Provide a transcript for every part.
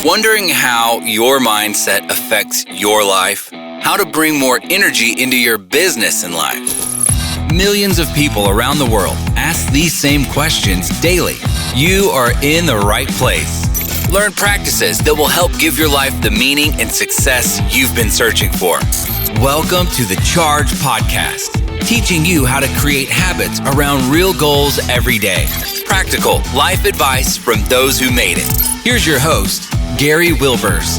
Wondering how your mindset affects your life? How to bring more energy into your business and life? Millions of people around the world ask these same questions daily. You are in the right place. Learn practices that will help give your life the meaning and success you've been searching for. Welcome to the Charge Podcast, teaching you how to create habits around real goals every day. Practical life advice from those who made it. Here's your host, Gary Wilbers.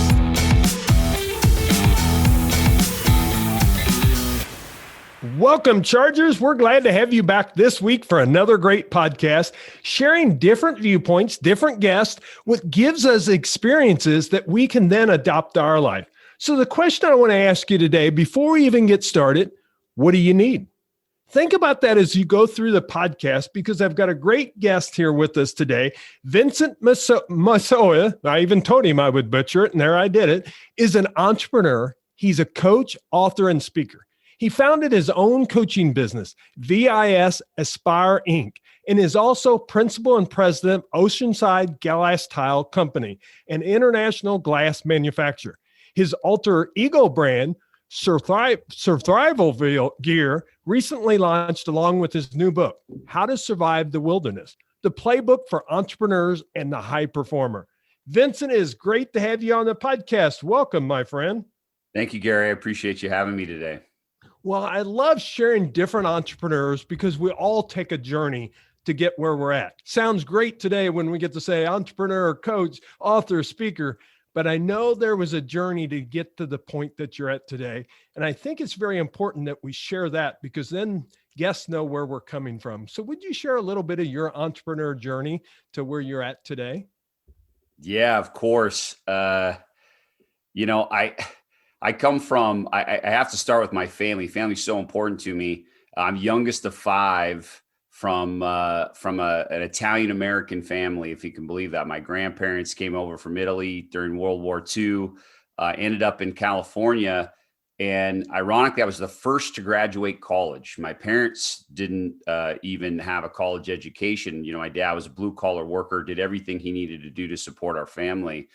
Welcome, Chargers. We're glad to have you back this week for another great podcast, sharing different viewpoints, different guests, what gives us experiences that we can then adopt to our life. So the question I want to ask you today, before we even get started, what do you need? Think about that as you go through the podcast, because I've got a great guest here with us today. Vincent Moiso, I even told him I would butcher it, and there I did it, is an entrepreneur. He's a coach, author, and speaker. He founded his own coaching business, VIS Aspire Inc., and is also principal and president of Oceanside Glasstile Company, an international glass manufacturer. His alter ego brand, Surthriveal Gear, recently launched along with his new book, How to Survive the Wilderness, the Playbook for Entrepreneurs and the High Performer. Vincent, it is great to have you on the podcast. Welcome, my friend. Thank you, Gary. I appreciate you having me today. Well, I love sharing different entrepreneurs because we all take a journey to get where we're at. Sounds great today when we get to say entrepreneur, coach, author, speaker, but I know there was a journey to get to the point that you're at today. And I think it's very important that we share that, because then guests know where we're coming from. So would you share a little bit of your entrepreneur journey to where you're at today? Yeah, of course. I come from, I have to start with my family. Family's so important to me. I'm youngest of five from an Italian-American family, if you can believe that. My grandparents came over from Italy during World War II, ended up in California. And ironically, I was the first to graduate college. My parents didn't even have a college education. My dad was a blue-collar worker, did everything he needed to do to support our family.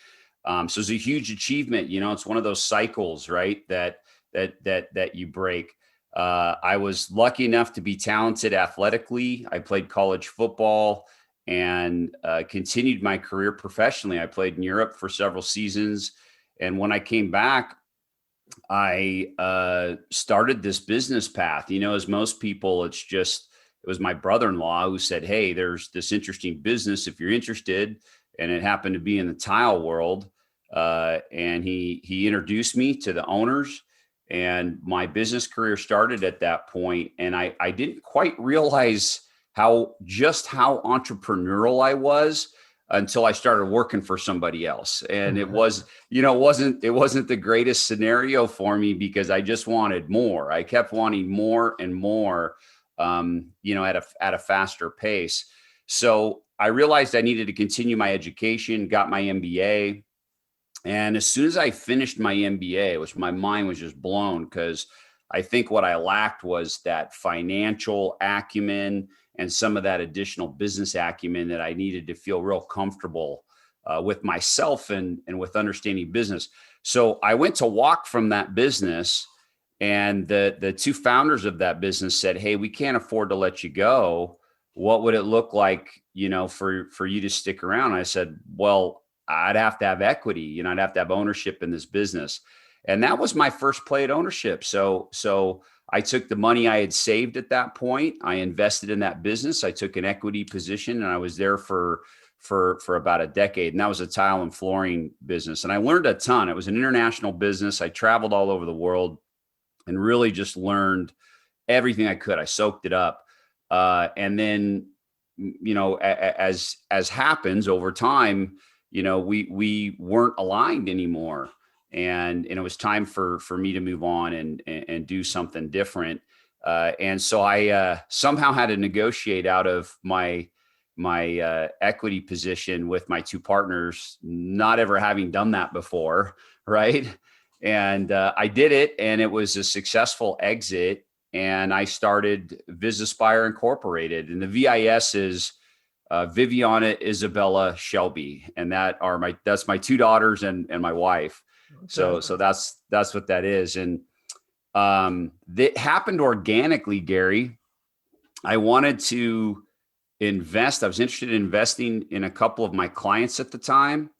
So it's a huge achievement. It's one of those cycles, right? That you break. I was lucky enough to be talented athletically. I played college football and continued my career professionally. I played in Europe for several seasons. And when I came back, I started this business path. As most people, it was my brother-in-law who said, "Hey, there's this interesting business if you're interested." And it happened to be in the tile world. And he introduced me to the owners, and my business career started at that point. And I didn't quite realize how entrepreneurial I was until I started working for somebody else. And it wasn't the greatest scenario for me, because I just wanted more. I kept wanting more and more, at a faster pace. So I realized I needed to continue my education, got my MBA. And as soon as I finished my MBA, which my mind was just blown, because I think what I lacked was that financial acumen and some of that additional business acumen that I needed to feel real comfortable with myself and with understanding business. So I went to walk from that business, and the two founders of that business said, "Hey, we can't afford to let you go. What would it look like, for you to stick around?" I said, "Well, I'd have to have equity, I'd have to have ownership in this business." And that was my first play at ownership. So I took the money I had saved at that point. I invested in that business. I took an equity position, and I was there for about a decade. And that was a tile and flooring business. And I learned a ton. It was an international business. I traveled all over the world and really just learned everything I could. I soaked it up. And then, as happens over time, we weren't aligned anymore. And it was time for me to move on and do something different. And so I somehow had to negotiate out of my equity position with my two partners, not ever having done that before. Right. And I did it, and it was a successful exit. And I started VIS Aspire Incorporated. And the VIS is Viviana, Isabella, Shelby, and that's my two daughters and my wife. Okay. So that's what that is. And that happened organically, Gary. I wanted to invest. I was interested in investing in a couple of my clients at the time,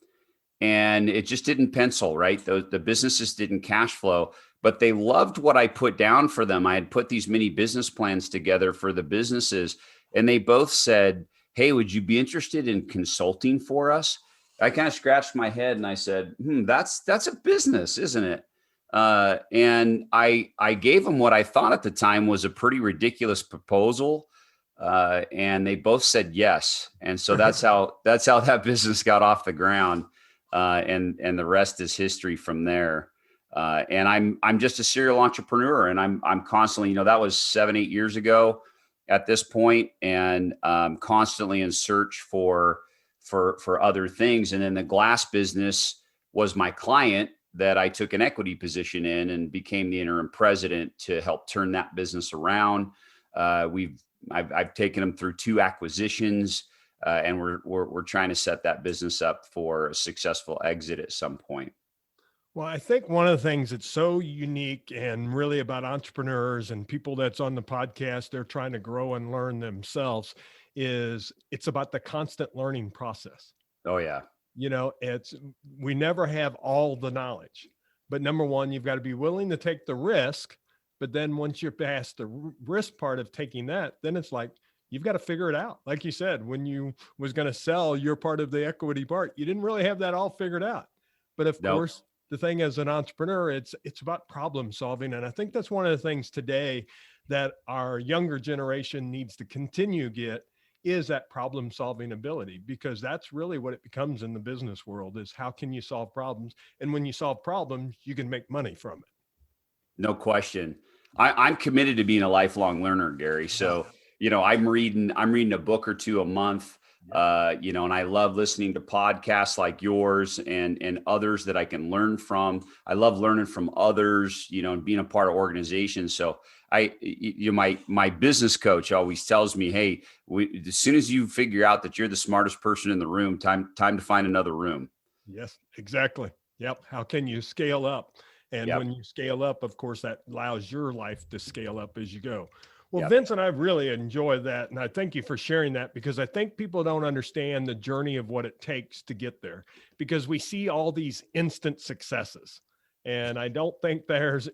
and it just didn't pencil, right? The businesses didn't cash flow, but they loved what I put down for them. I had put these mini business plans together for the businesses, and they both said, "Hey, would you be interested in consulting for us?" I kind of scratched my head and I said, that's a business, isn't it? And I gave them what I thought at the time was a pretty ridiculous proposal. And they both said yes. And so that's how that business got off the ground. And the rest is history from there. And I'm just a serial entrepreneur, and I'm constantly, that was 7-8 years ago at this point, and constantly in search for other things. And then the glass business was my client that I took an equity position in and became the interim president to help turn that business around. I've taken them through 2 acquisitions, and we're trying to set that business up for a successful exit at some point. Well, I think one of the things that's so unique and really about entrepreneurs and people that's on the podcast, they're trying to grow and learn themselves, is it's about the constant learning process. Oh yeah. We never have all the knowledge, but number one, you've got to be willing to take the risk. But then once you're past the risk part of taking that, then it's like, you've got to figure it out. Like you said, when you was going to sell your part of the equity part, you didn't really have that all figured out. But of course, the thing as an entrepreneur, it's about problem solving. And I think that's one of the things today that our younger generation needs to continue to get is that problem solving ability, because that's really what it becomes in the business world is how can you solve problems? And when you solve problems, you can make money from it. No question. I'm committed to being a lifelong learner, Gary. So, I'm reading a book or 2 a month, and I love listening to podcasts like yours and others that I can learn from. I love learning from others, and being a part of organizations. So my business coach always tells me, hey, as soon as you figure out that you're the smartest person in the room, time to find another room. Yes, exactly. Yep. How can you scale up? And when you scale up, of course, that allows your life to scale up as you go. Well, Vincent, I really enjoyed that. And I thank you for sharing that, because I think people don't understand the journey of what it takes to get there, because we see all these instant successes. And I don't think there's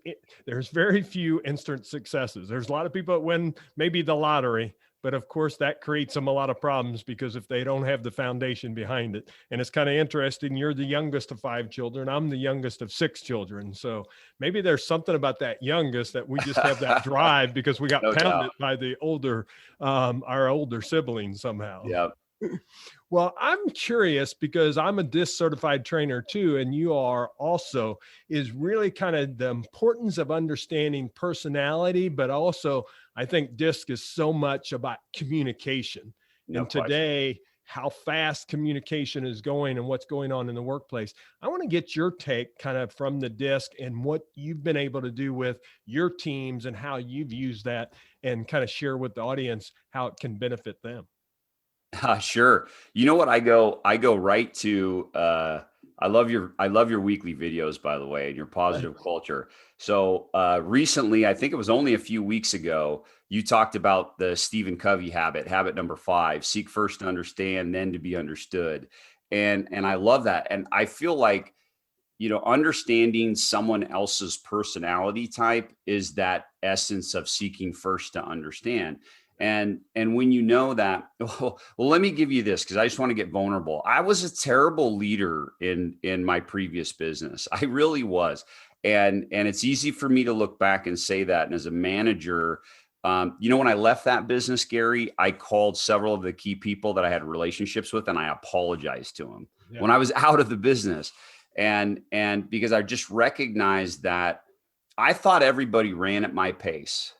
very few instant successes. There's a lot of people that win maybe the lottery, but of course that creates them a lot of problems because if they don't have the foundation behind it. And it's kind of interesting. You're the youngest of 5 children. I'm the youngest of 6 children. So maybe there's something about that youngest that we just have that drive because we got pounded by the our older siblings somehow. Yeah. Well, I'm curious because I'm a DISC certified trainer too, and you are also, is really kind of the importance of understanding personality, but also I think DISC is so much about communication. And today, how fast communication is going and what's going on in the workplace. I want to get your take kind of from the DISC and what you've been able to do with your teams and how you've used that and kind of share with the audience how it can benefit them. Sure. You know what? I go right to, I love your weekly videos, by the way, and your positive culture. So, recently, I think it was only a few weeks ago, you talked about the Stephen Covey habit number 5, seek first to understand, then to be understood. And I love that. And I feel like, understanding someone else's personality type is that essence of seeking first to understand. And when you know that, well, let me give you this, because I just want to get vulnerable. I was a terrible leader in my previous business. I really was. And it's easy for me to look back and say that. And as a manager, when I left that business, Gary, I called several of the key people that I had relationships with, and I apologized to them when I was out of the business. And because I just recognized that I thought everybody ran at my pace.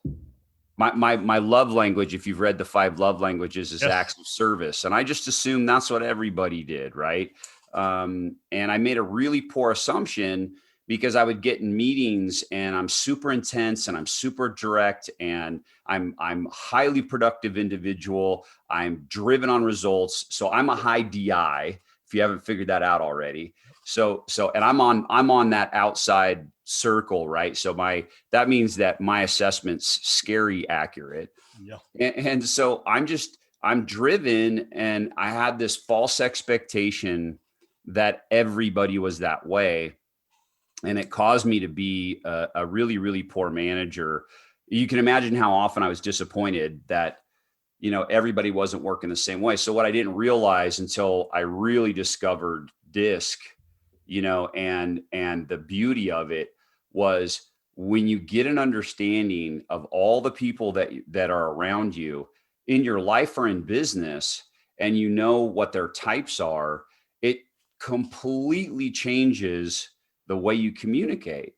My love language, if you've read the 5 love languages, is acts of service. And I just assumed that's what everybody did. Right. And I made a really poor assumption because I would get in meetings and I'm super intense and I'm super direct and I'm highly productive individual. I'm driven on results. So I'm a high DI, if you haven't figured that out already. And I'm on that outside circle, right? So that means that my assessment's scary accurate. Yeah. And so I'm driven, and I had this false expectation that everybody was that way. And it caused me to be a really, really poor manager. You can imagine how often I was disappointed that, everybody wasn't working the same way. So what I didn't realize until I really discovered DISC, and the beauty of it was when you get an understanding of all the people that are around you in your life or in business, and you know what their types are, it completely changes the way you communicate.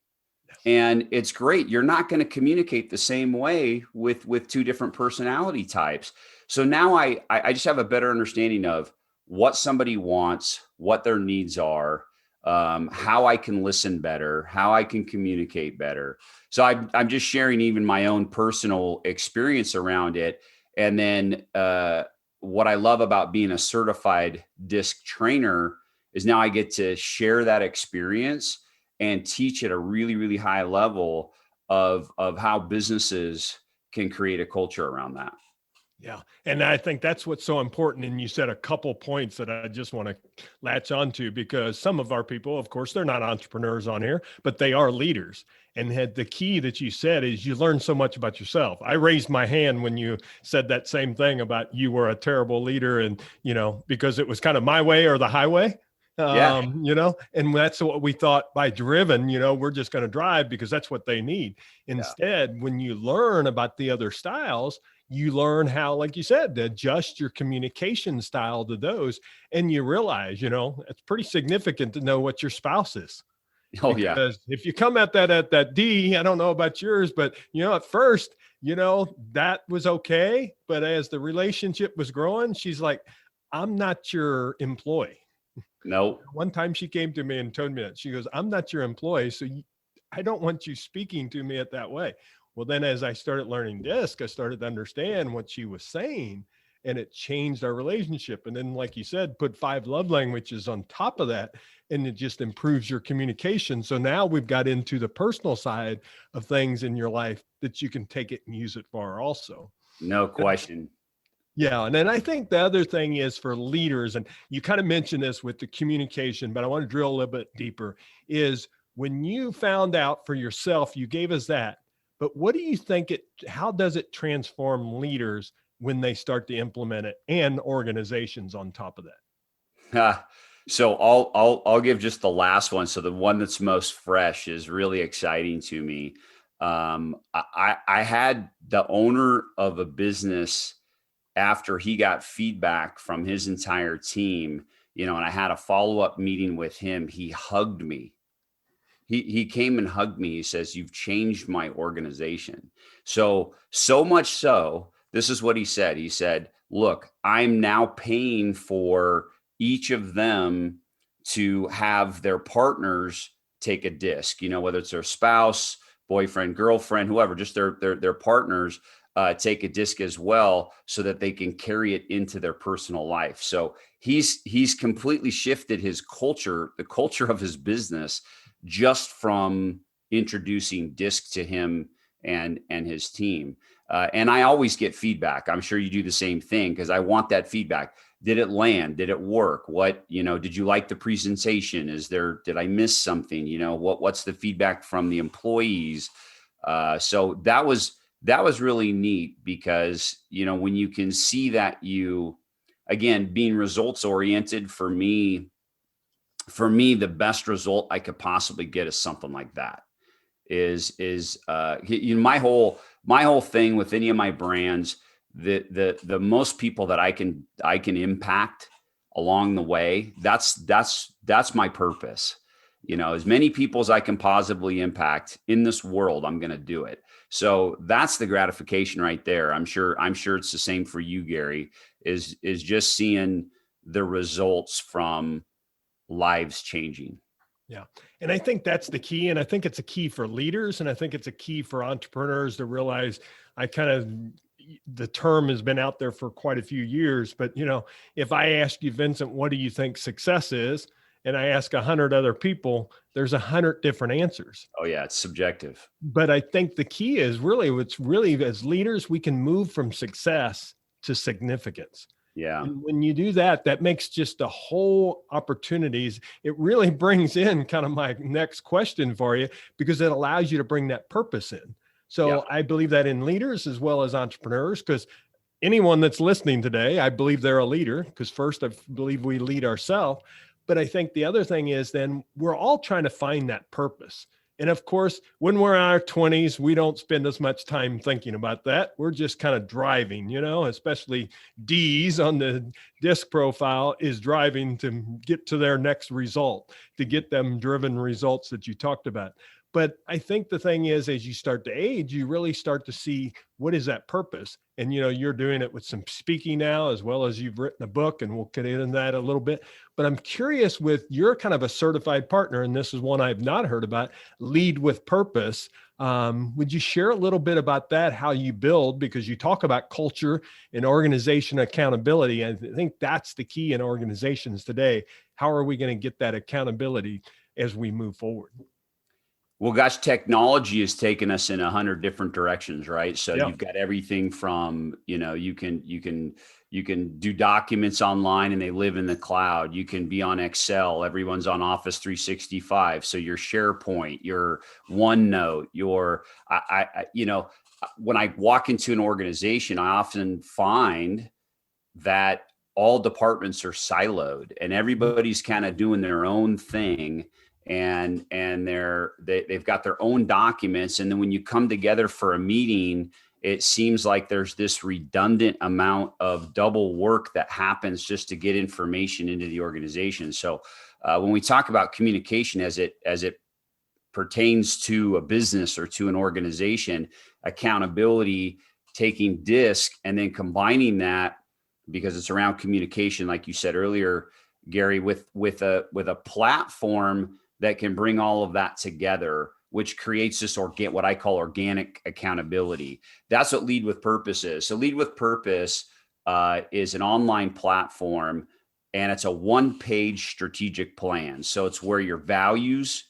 And it's great. You're not going to communicate the same way with two different personality types. So now I just have a better understanding of what somebody wants, what their needs are, how I can listen better, how I can communicate better. So I'm just sharing even my own personal experience around it. And then what I love about being a certified DISC trainer is now I get to share that experience and teach at a really, really high level of how businesses can create a culture around that. Yeah. And I think that's what's so important. And you said a couple points that I just want to latch onto, because some of our people, of course, they're not entrepreneurs on here, but they are leaders. And the key that you said is you learn so much about yourself. I raised my hand when you said that same thing about you were a terrible leader, and, because it was kind of my way or the highway. And that's what we thought by driven, we're just going to drive because that's what they need. Instead, when you learn about the other styles, you learn how, like you said, to adjust your communication style to those. And you realize, it's pretty significant to know what your spouse is. Oh, because if you come at that D, I don't know about yours, but, at first, that was okay. But as the relationship was growing, she's like, I'm not your employee. No. One time she came to me and told me that. She goes, I'm not your employee, so I don't want you speaking to me that way. Well, then as I started learning DISC, I started to understand what she was saying, and it changed our relationship. And then, like you said, put 5 love languages on top of that, and it just improves your communication. So now we've got into the personal side of things in your life that you can take it and use it for also. No question. Yeah. And then I think the other thing is for leaders, and you kind of mentioned this with the communication, but I want to drill a little bit deeper, is when you found out for yourself, you gave us that, but what do you think how does it transform leaders when they start to implement it, and organizations on top of that? So I'll give just the last one. So the one that's most fresh is really exciting to me. I had the owner of a business, after he got feedback from his entire team, and I had a follow-up meeting with him, he hugged me. He came and hugged me. He says, "You've changed my organization." So much so, this is what he said. He said, "Look, I'm now paying for each of them to have their partners take a DISC, whether it's their spouse, boyfriend, girlfriend, whoever, just their partners, take a DISC as well, so that they can carry it into their personal life." So he's completely shifted his culture, the culture of his business, just from introducing DISC to him and his team. And I always get feedback. I'm sure you do the same thing, because I want that feedback. Did it land? Did it work? What, did you like the presentation? Did I miss something? What's the feedback from the employees? So that was really neat, because, when you can see that again, being results oriented, for me, the best result I could possibly get is something like that. My whole thing with any of my brands, the most people that I can impact along the way, that's my purpose. As many people as I can possibly impact in this world, I'm going to do it. So that's the gratification right there. I'm sure it's the same for you, Gary, is just seeing the results from lives changing. Yeah. And I think that's the key. And I think it's a key for leaders. And I think it's a key for entrepreneurs to realize the term has been out there for quite a few years. But, if I ask you, Vincent, what do you think success is? And I ask 100 other people, there's 100 different answers. Oh yeah. It's subjective. But I think the key is really as leaders, we can move from success to significance. Yeah. And when you do that, that makes just a whole opportunities. It really brings in kind of my next question for you, because it allows you to bring that purpose in. So I believe that in leaders as well as entrepreneurs, because anyone that's listening today, I believe they're a leader, because first I believe we lead ourselves. But I think the other thing is then we're all trying to find that purpose. And of course, when we're in our 20s, we don't spend as much time thinking about that. We're just kind of driving, especially D's on the disc profile is driving to get to their next result, to get them driven results that you talked about. But I think the thing is, as you start to age, you really start to see what is that purpose. And, you're doing it with some speaking now, as well as you've written a book, and we'll get into that a little bit. But I'm curious, with you're kind of a certified partner, and this is one I've not heard about, Lead with Purpose. Would you share a little bit about that, how you build, because you talk about culture and organization accountability. And I think that's the key in organizations today. How are we going to get that accountability as we move forward? Well, gosh, technology has taken us in 100 different directions, right? So you've got everything from, you can do documents online and they live in the cloud. You can be on Excel. Everyone's on Office 365. So your SharePoint, your OneNote, when I walk into an organization, I often find that all departments are siloed and everybody's kind of doing their own thing. And they've got their own documents. And then when you come together for a meeting, it seems like there's this redundant amount of double work that happens just to get information into the organization. So when we talk about communication as it pertains to a business or to an organization, accountability, taking DISC and then combining that, because it's around communication, like you said earlier, Gary, with a platform that can bring all of that together, which creates this what I call organic accountability. That's what Lead with Purpose is. So Lead with Purpose is an online platform, and it's a one-page strategic plan. So it's where your values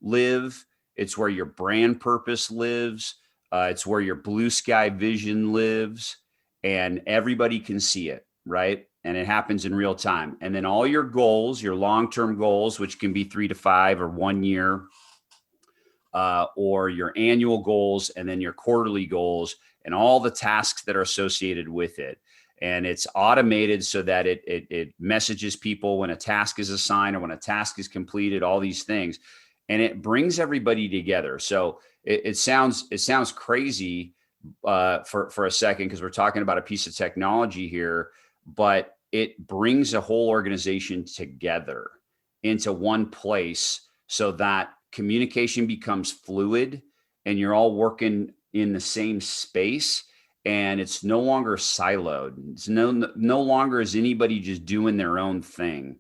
live. It's where your brand purpose lives. It's where your blue sky vision lives, and everybody can see it, right? And it happens in real time. And then all your goals, your long-term goals, which can be 3 to 5 or 1 year, or your annual goals, and then your quarterly goals, and all the tasks that are associated with it. And it's automated so that it messages people when a task is assigned or when a task is completed, all these things. And it brings everybody together. So it sounds crazy for a second, because we're talking about a piece of technology here, but it brings a whole organization together into one place so that communication becomes fluid and you're all working in the same space, and it's no longer siloed. It's no longer is anybody just doing their own thing.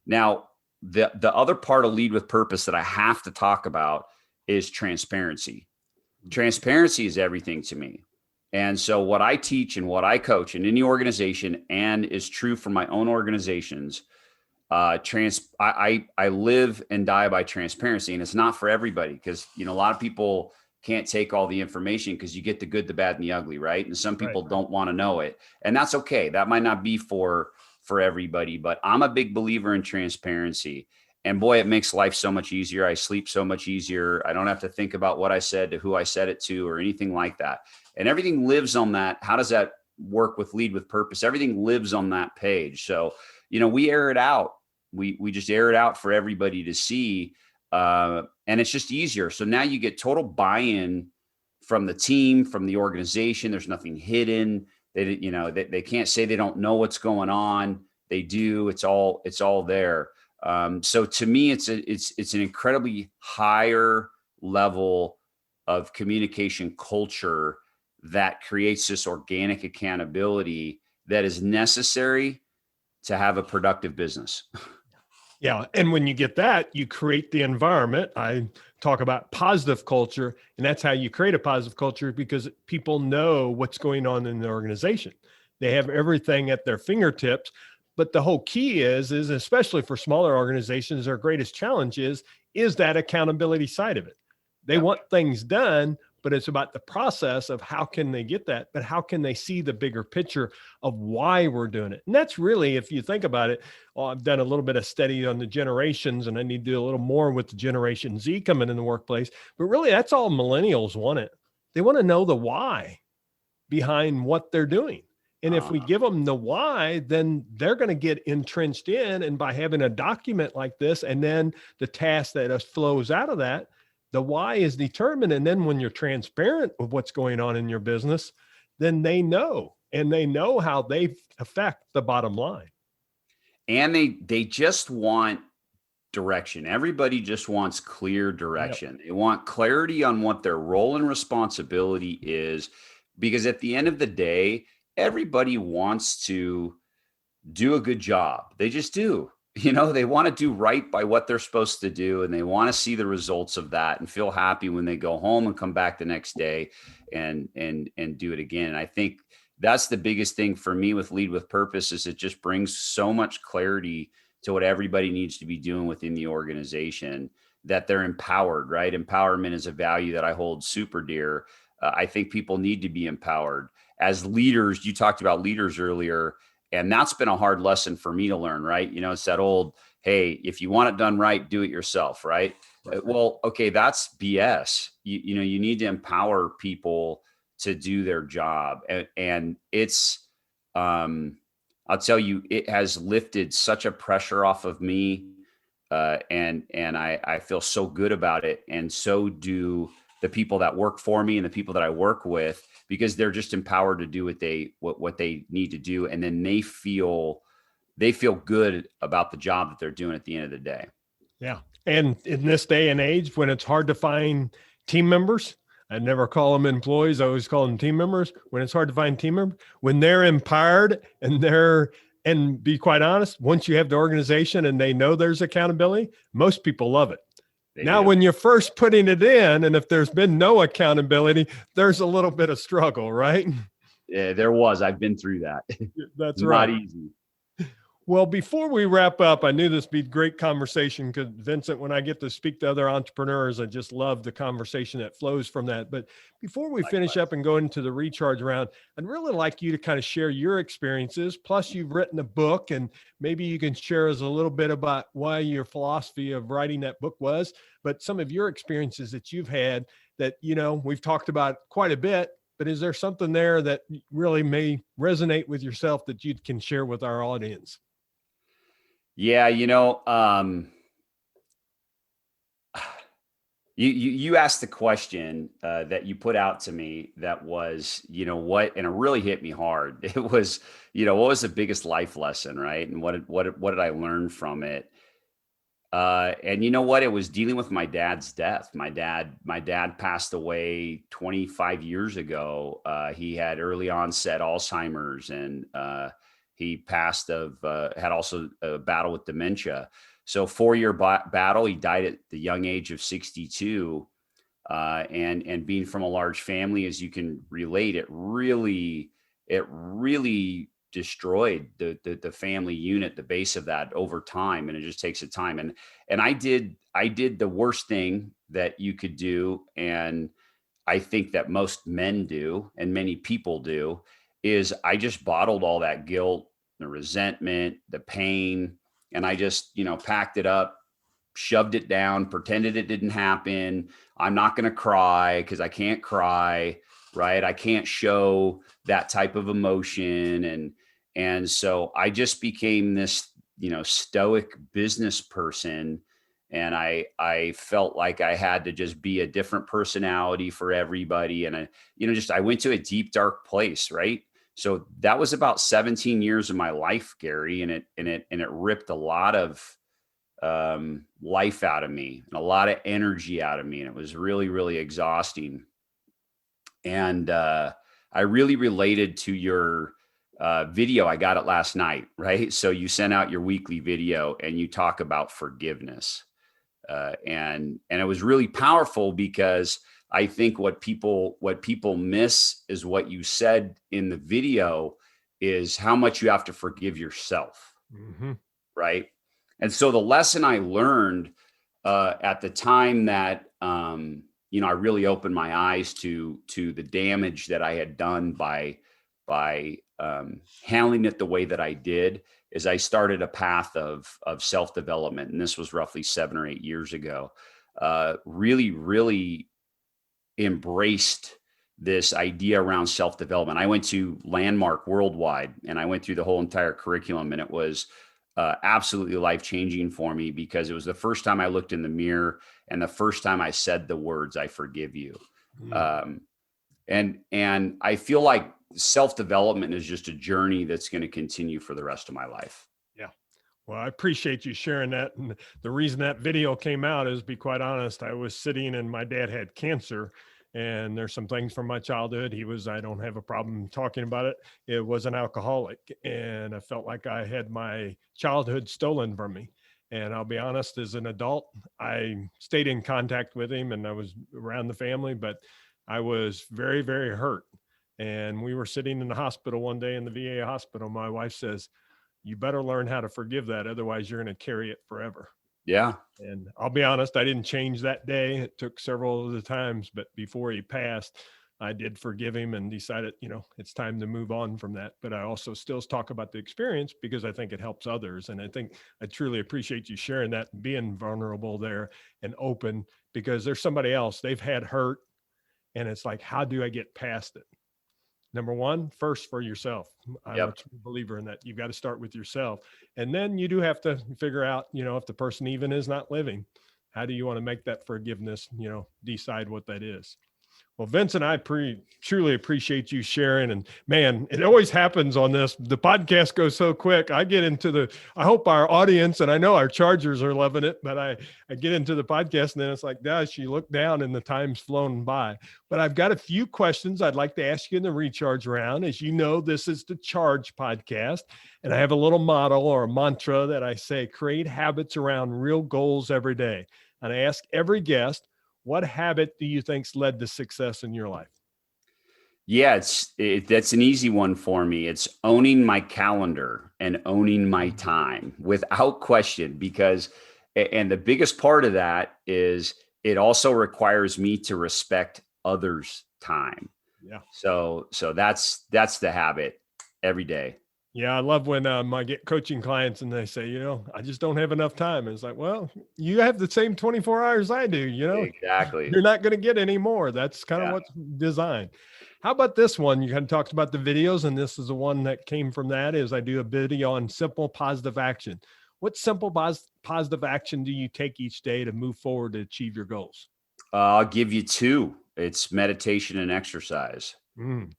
Now, the other part of Lead with Purpose that I have to talk about is transparency. Transparency is everything to me. And so what I teach and what I coach in any organization, and is true for my own organizations, I live and die by transparency. And it's not for everybody, because, a lot of people can't take all the information, because you get the good, the bad, and the ugly, right? And some people don't want to know it. And that's okay. That might not be for everybody, but I'm a big believer in transparency. And boy, it makes life so much easier. I sleep so much easier. I don't have to think about what I said to who I said it to or anything like that. And everything lives on that. How does that work with Lead with Purpose? Everything lives on that page. So, we air it out. We just air it out for everybody to see. And it's just easier. So now you get total buy-in from the team, from the organization. There's nothing hidden. They can't say they don't know what's going on. They do. It's all there. So to me, it's an incredibly higher level of communication culture that creates this organic accountability that is necessary to have a productive business. Yeah. And when you get that, you create the environment. I talk about positive culture, and that's how you create a positive culture, because people know what's going on in the organization. They have everything at their fingertips. But the whole key is especially for smaller organizations, their greatest challenge is that accountability side of it. They Yep. want things done, but it's about the process of how can they get that, but how can they see the bigger picture of why we're doing it. And that's really, if you think about it, well, I've done a little bit of study on the generations, and I need to do a little more with the Generation Z coming in the workplace, but really that's all millennials want it. They want to know the why behind what they're doing. And if we give them the why, then they're going to get entrenched in. And by having a document like this, and then the task that flows out of that, the why is determined. And then when you're transparent with what's going on in your business, then they know, and they know how they affect the bottom line. And they just want direction. Everybody just wants clear direction. Yep. They want clarity on what their role and responsibility is, because at the end of the day, everybody wants to do a good job. They just do. They want to do right by what they're supposed to do, and they want to see the results of that and feel happy when they go home and come back the next day and do it again. And I think that's the biggest thing for me with Lead with Purpose, is it just brings so much clarity to what everybody needs to be doing within the organization, that they're empowered, right? Empowerment is a value that I hold super dear. I think people need to be empowered. As leaders, you talked about leaders earlier, and that's been a hard lesson for me to learn, right? It's that old, hey, if you want it done right, do it yourself, right? Well, okay, that's BS. You need to empower people to do their job. And it's, I'll tell you, it has lifted such a pressure off of me. And I feel so good about it. And so do the people that work for me and the people that I work with, because they're just empowered to do what they need to do. And then they feel good about the job that they're doing at the end of the day. Yeah. And in this day and age, when it's hard to find team members, I never call them employees, I always call them team members. When it's hard to find team members, when they're empowered and be quite honest, once you have the organization and they know there's accountability, most people love it. Now, when you're first putting it in, and if there's been no accountability, there's a little bit of struggle, right? Yeah, there was. I've been through that. That's right. Not easy. Well, before we wrap up, I knew this would be a great conversation, because Vincent, when I get to speak to other entrepreneurs, I just love the conversation that flows from that. But before we finish up and go into the recharge round, I'd really like you to kind of share your experiences. Plus, you've written a book, and maybe you can share us a little bit about why your philosophy of writing that book was, but some of your experiences that you've had that, we've talked about quite a bit. But is there something there that really may resonate with yourself that you can share with our audience? Yeah, you asked the question that you put out to me that was, what, and it really hit me hard. It was, what was the biggest life lesson, right? And what did I learn from it? And you know what? It was dealing with my dad's death. My dad passed away 25 years ago. He had early onset Alzheimer's, and he passed had also a battle with dementia. So 4-year battle. He died at the young age of 62. And being from a large family, as you can relate, it really destroyed the family unit, the base of that over time. And it just takes a time. And I did the worst thing that you could do. And I think that most men do, and many people do, is I just bottled all that guilt, the resentment, the pain, and I just, packed it up, shoved it down, pretended it didn't happen. I'm not going to cry because I can't cry, right? I can't show that type of emotion. And so I just became this, stoic business person. And I felt like I had to just be a different personality for everybody. And I went to a deep, dark place, right? So that was about 17 years of my life, Gary, and it ripped a lot of life out of me and a lot of energy out of me, and it was really, really exhausting. And I really related to your video. I got it last night, right? So you sent out your weekly video and you talk about forgiveness. And it was really powerful because I think what people miss is what you said in the video is how much you have to forgive yourself. Mm-hmm. Right. And so the lesson I learned at the time that, I really opened my eyes to the damage that I had done by handling it the way that I did, is I started a path of self-development. And this was roughly 7 or 8 years ago. Really embraced this idea around self-development. I went to Landmark Worldwide and I went through the whole entire curriculum, and it was absolutely life-changing for me because it was the first time I looked in the mirror and the first time I said the words, "I forgive you." And I feel like self-development is just a journey that's going to continue for the rest of my life. Yeah. Well, I appreciate you sharing that. And the reason that video came out is, to be quite honest, I was sitting and my dad had cancer. And there's some things from my childhood. I don't have a problem talking about it. It was an alcoholic. And I felt like I had my childhood stolen from me. And I'll be honest, as an adult, I stayed in contact with him and I was around the family, but I was very, very hurt. And we were sitting in the hospital one day in the VA hospital. My wife says, "You better learn how to forgive that. Otherwise you're going to carry it forever." Yeah. And I'll be honest, I didn't change that day. It took several of the times, but before he passed, I did forgive him and decided, it's time to move on from that. But I also still talk about the experience because I think it helps others. And I truly appreciate you sharing that, being vulnerable there and open, because there's somebody else, they've had hurt. And it's like, how do I get past it? Number one, first for yourself. I'm a true believer in that. You've got to start with yourself. And then you do have to figure out, if the person even is not living, how do you want to make that forgiveness, decide what that is. Well, Vincent, I truly appreciate you sharing. And man, it always happens on this. The podcast goes so quick. I hope our audience, and I know our chargers are loving it, but I get into the podcast and then it's like, gosh, you look down and the time's flown by. But I've got a few questions I'd like to ask you in the recharge round. As you know, this is the Charge podcast. And I have a little motto or a mantra that I say, create habits around real goals every day. And I ask every guest, what habit do you think's led to success in your life? Yeah, that's an easy one for me. It's owning my calendar and owning my time without question, and the biggest part of that is it also requires me to respect others' time. Yeah. So that's the habit every day. Yeah, I love when I get coaching clients and they say, I just don't have enough time. And it's like, well, you have the same 24 hours I do, Exactly. You're not going to get any more. That's kind of what's designed. How about this one? You kind of talked about the videos, and this is the one that came from that, is I do a video on simple positive action. What simple positive action do you take each day to move forward to achieve your goals? I'll give you 2. It's meditation and exercise. And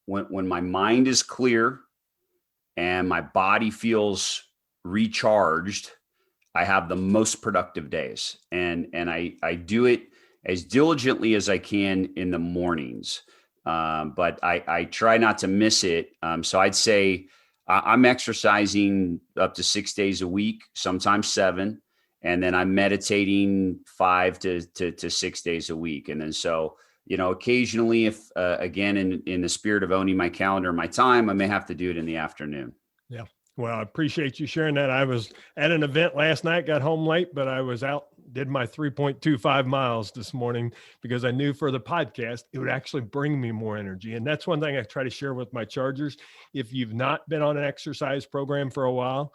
when my mind is clear and my body feels recharged, I have the most productive days. And I do it as diligently as I can in the mornings. But I try not to miss it. So I'd say I'm exercising up to 6 days a week, sometimes 7. And then I'm meditating 5 to 6 days a week. And then occasionally, if again, in the spirit of owning my calendar and my time, I may have to do it in the afternoon. Yeah. Well, I appreciate you sharing that. I was at an event last night, got home late, but I was out, did my 3.25 miles this morning because I knew for the podcast, it would actually bring me more energy. And that's one thing I try to share with my chargers. If you've not been on an exercise program for a while,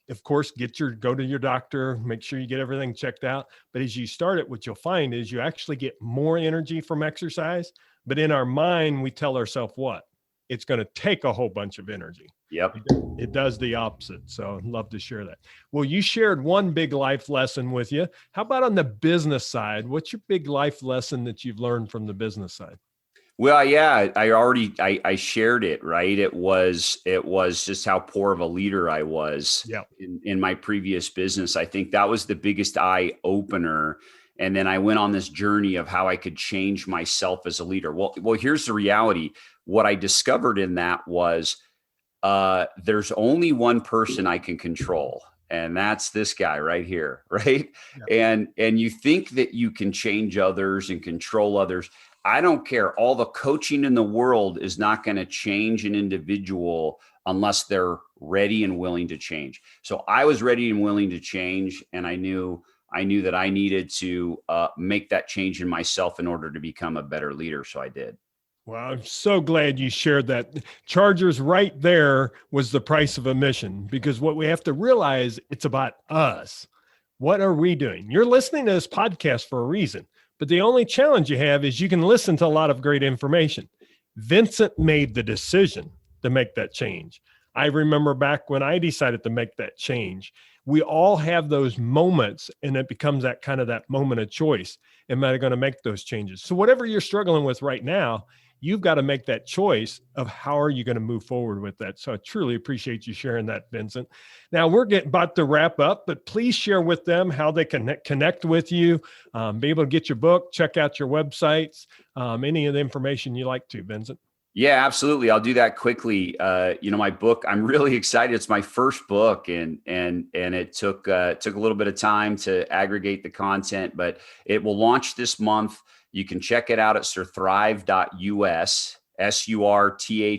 of course, go to your doctor, make sure you get everything checked out. But as you start it, what you'll find is you actually get more energy from exercise. But in our mind, we tell ourselves what? It's going to take a whole bunch of energy. Yep. It does the opposite. So I'd love to share that. Well, you shared one big life lesson with you. How about on the business side? What's your big life lesson that you've learned from the business side? Well, yeah, I shared it, right? It was just how poor of a leader I was in my previous business. I think that was the biggest eye opener. And then I went on this journey of how I could change myself as a leader. Well, here's the reality. What I discovered in that was there's only one person I can control. And that's this guy right here, right? Yeah. And you think that you can change others and control others. I don't care. All the coaching in the world is not going to change an individual unless they're ready and willing to change. So I was ready and willing to change, and I knew that I needed to make that change in myself in order to become a better leader. So I did. Well, I'm so glad you shared that. Chargers right there was the price of admission, because what we have to realize, it's about us. What are we doing? You're listening to this podcast for a reason, but the only challenge you have is you can listen to a lot of great information. Vincent made the decision to make that change. I remember back when I decided to make that change. We all have those moments, and it becomes that kind of that moment of choice. Am I going to make those changes? So whatever you're struggling with right now, you've got to make that choice of how are you going to move forward with that. So I truly appreciate you sharing that, Vincent. Now we're about to wrap up, but please share with them how they can connect with you, be able to get your book, check out your websites, any of the information you like to, Vincent. Yeah, absolutely. I'll do that quickly. My book, I'm really excited. It's my first book, and it took a little bit of time to aggregate the content, but it will launch this month. You can check it out at surthrive.us, SURTHRIVE,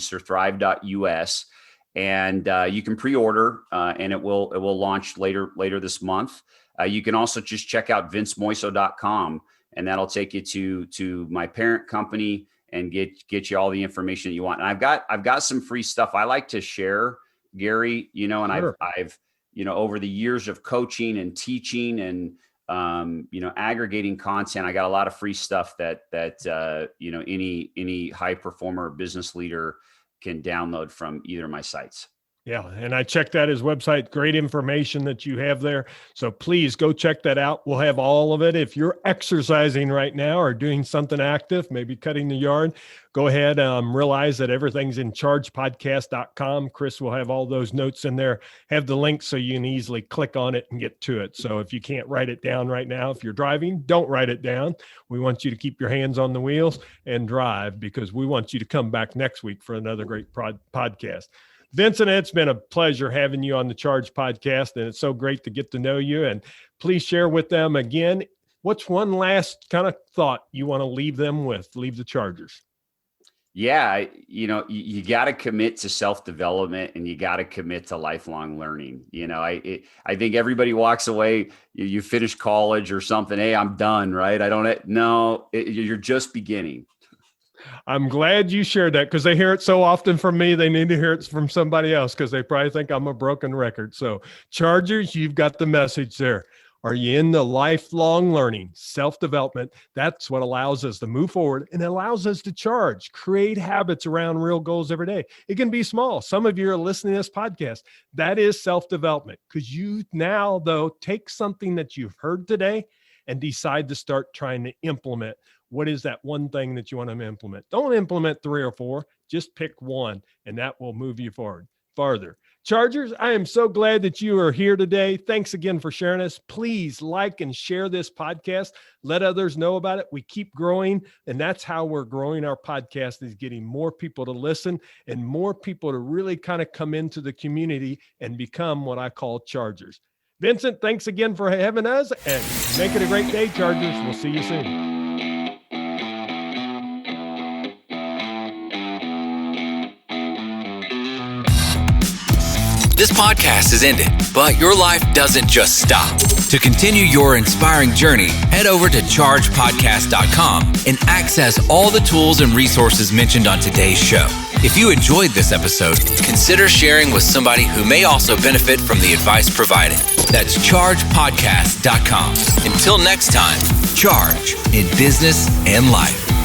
surthrive.us. And you can pre-order, and it will launch later this month. You can also just check out vincemoiso.com, and that'll take you to my parent company and get you all the information that you want. And I've got some free stuff I like to share, Gary, and sure. I've over the years of coaching and teaching and aggregating content, I got a lot of free stuff that any high performer or business leader can download from either of my sites. Yeah. And I checked out his website. Great information that you have there. So please go check that out. We'll have all of it. If you're exercising right now or doing something active, maybe cutting the yard, go ahead. Realize that everything's in chargepodcast.com. Chris will have all those notes in there, have the link so you can easily click on it and get to it. So if you can't write it down right now, if you're driving, don't write it down. We want you to keep your hands on the wheels and drive, because we want you to come back next week for another great podcast. Vincent, it's been a pleasure having you on the Charge podcast, and it's so great to get to know you. And please share with them again, what's one last kind of thought you want to leave them with, leave the Chargers? Yeah. You got to commit to self-development, and you got to commit to lifelong learning. I think everybody walks away, you finish college or something. Hey, I'm done. Right. You're just beginning. I'm glad you shared that, because they hear it so often from me. They need to hear it from somebody else, because they probably think I'm a broken record. So Chargers, you've got the message there. Are you in the lifelong learning, self-development? That's what allows us to move forward, and allows us to charge, create habits around real goals every day. It can be small. Some of you are listening to this podcast. That is self-development, because you now, though, take something that you've heard today and decide to start trying to implement. What is that one thing that you want to implement? Don't implement 3 or 4, just pick one, and that will move you farther. Chargers, I am so glad that you are here today. Thanks again for sharing us. Please like and share this podcast. Let others know about it. We keep growing, and that's how we're growing our podcast, is getting more people to listen and more people to really kind of come into the community and become what I call Chargers. Vincent, thanks again for having us, and make it a great day, Chargers. We'll see you soon. This podcast is ended, but your life doesn't just stop. To continue your inspiring journey, head over to chargepodcast.com and access all the tools and resources mentioned on today's show. If you enjoyed this episode, consider sharing with somebody who may also benefit from the advice provided. That's chargepodcast.com. Until next time, charge in business and life.